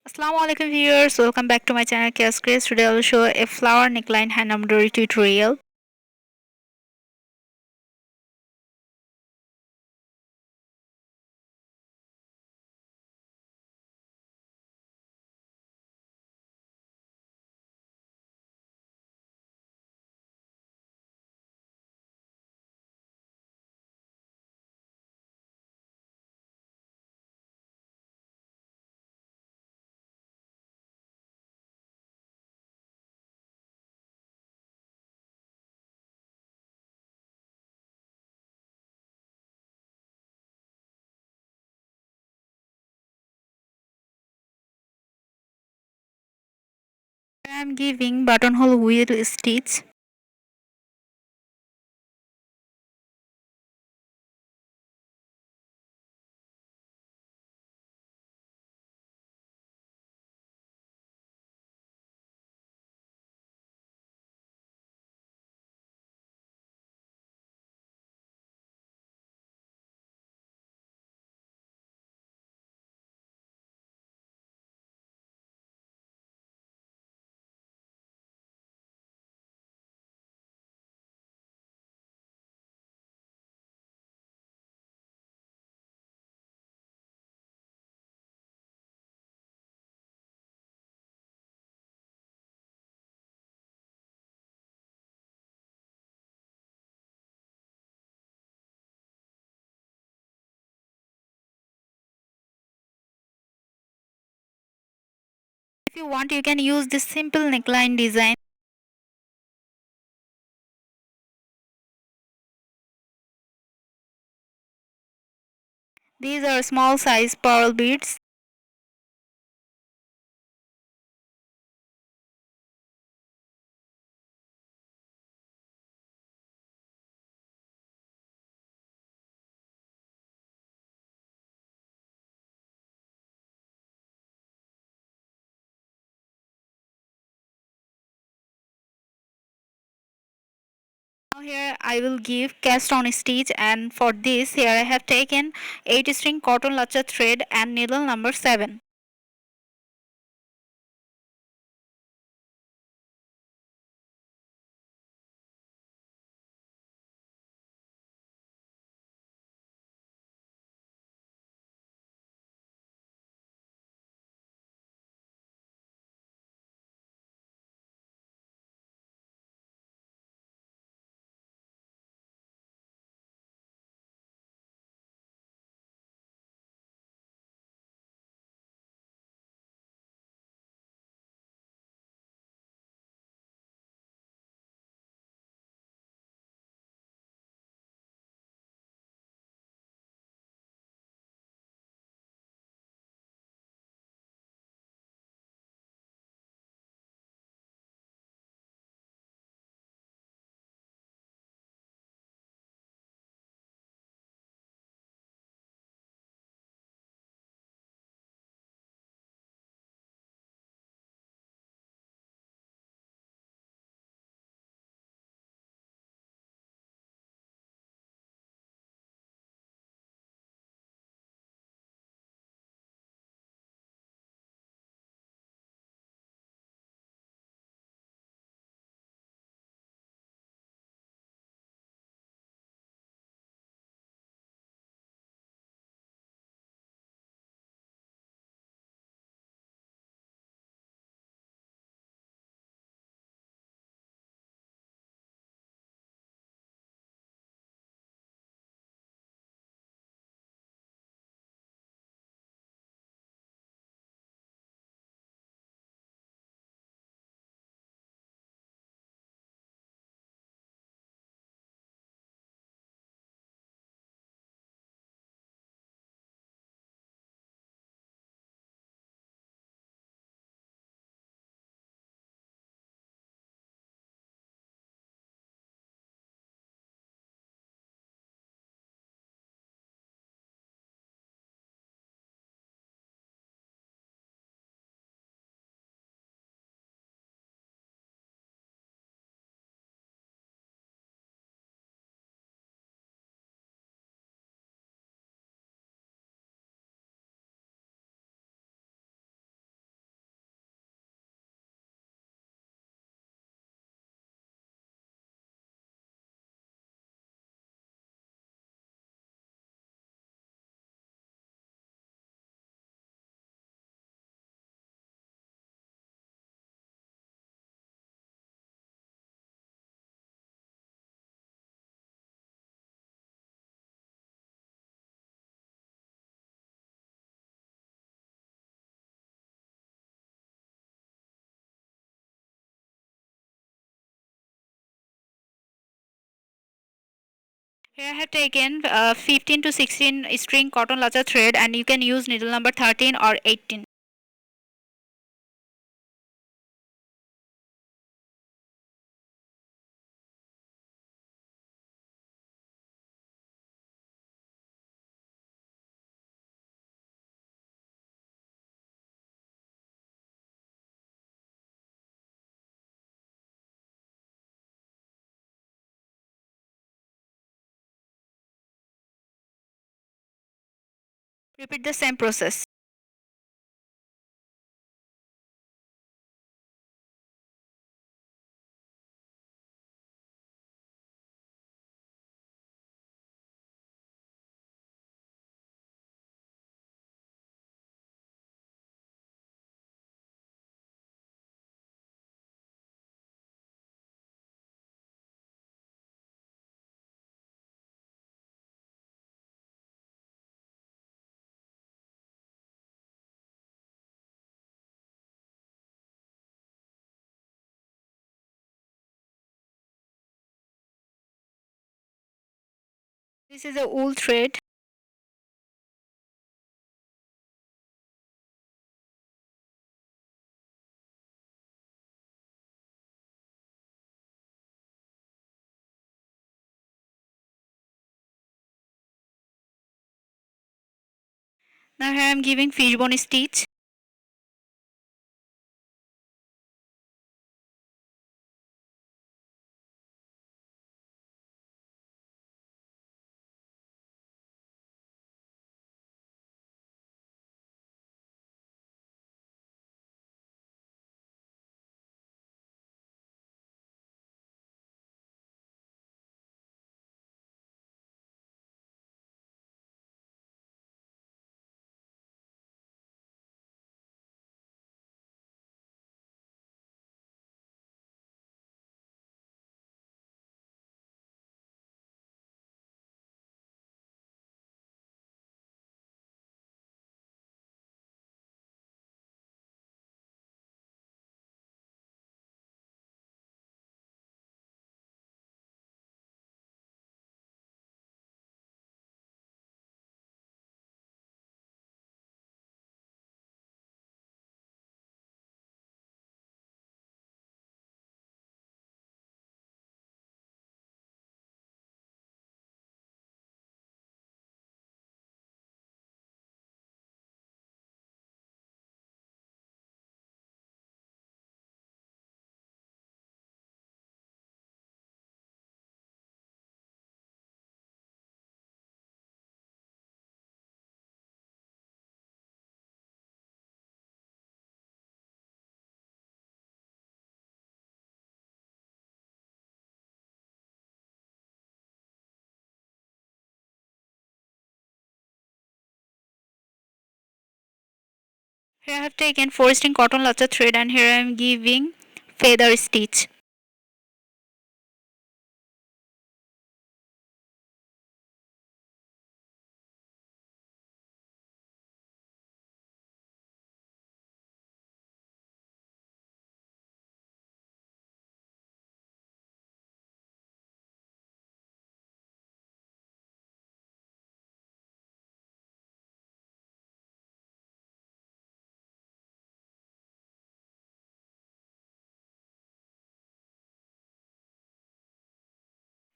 Assalamu alaikum viewers, welcome back to my channel Keya's Craze. Today I will show a flower neckline hand embroidery tutorial. I am giving buttonhole wheel stitch. If you want, you can use this simple neckline design. These are small size pearl beads. Now here I will give cast on stitch, and for this here I have taken 8 string cotton lassa thread and needle number 7. Here I have taken 15 to 16 string cotton lacha thread, and you can use needle number 13 or 18. Repeat the same process. This is a wool thread. Now here I am giving fishbone stitch. Here I have taken 4 string cotton lacha thread, and here I am giving feather stitch.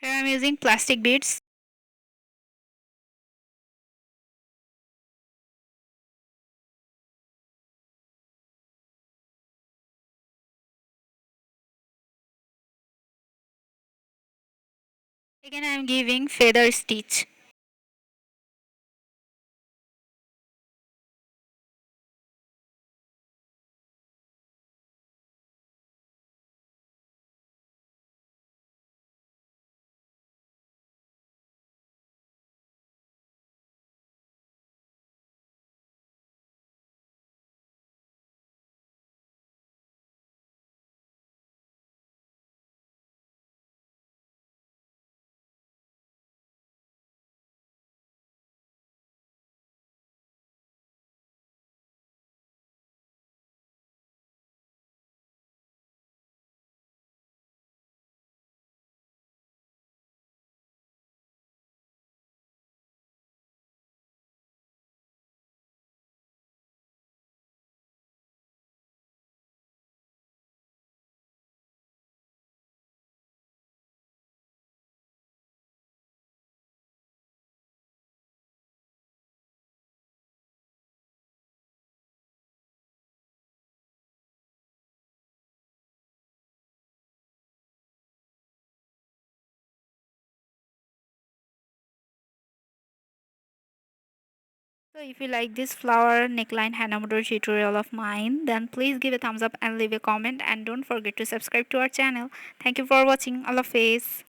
Here I am using plastic beads. Again I am giving feather stitch. So if you like this flower neckline hand embroidery tutorial of mine, then please give a thumbs up and leave a comment, and don't forget to subscribe to our channel. Thank you for watching. Allah Hafiz.